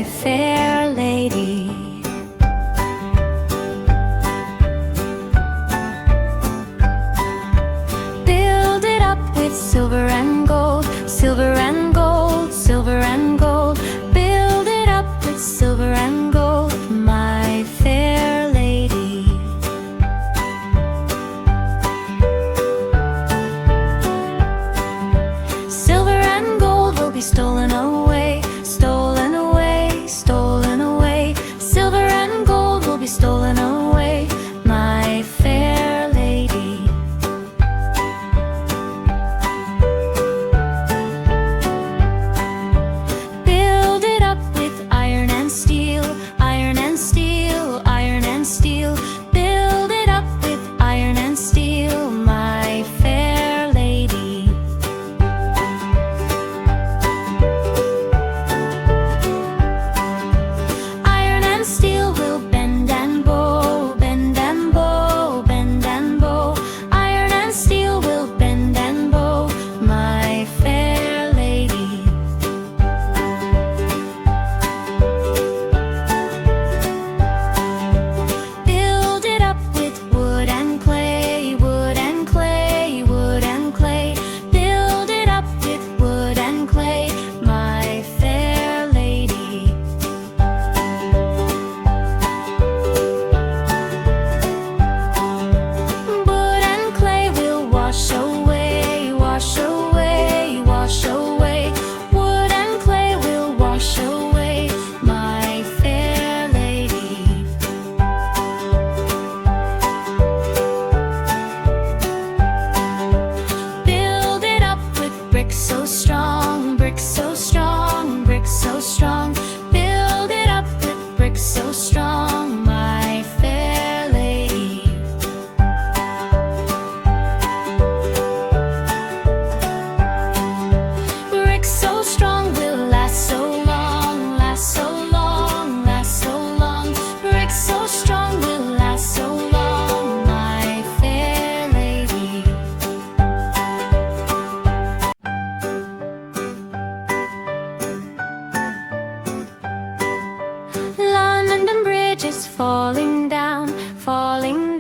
fair lady. Build it up with silver and gold, silver and gold, silver and gold. Build it up with silver and gold, my fair lady. Silver and gold will be stolen away, stolen away, stolen away. Silver and gold will be stolen away, my fair lady. Build it up with iron and steel, iron and steel, iron and steel. Build it up with iron and steel, my fair lady. Iron and steel will bend and bow, bend and bow, bend and bow. Iron and steel will bend and bow, my fair lady. Build it up with wood and clay, wood and clay, wood and clay. Build it up with wood and clay, my fair lady. Wood and clay will wash away, wash away, wash away. Wood and clay will wash away, my fair lady. Build it up with bricks so strong, bricks so strong, bricks so strong. Build it up with bricks so strong, my fair lady. Bricks so strong will last so long, last so long, last so long. Bricks so strong will last so long, my fair lady. London Bridge is falling down, falling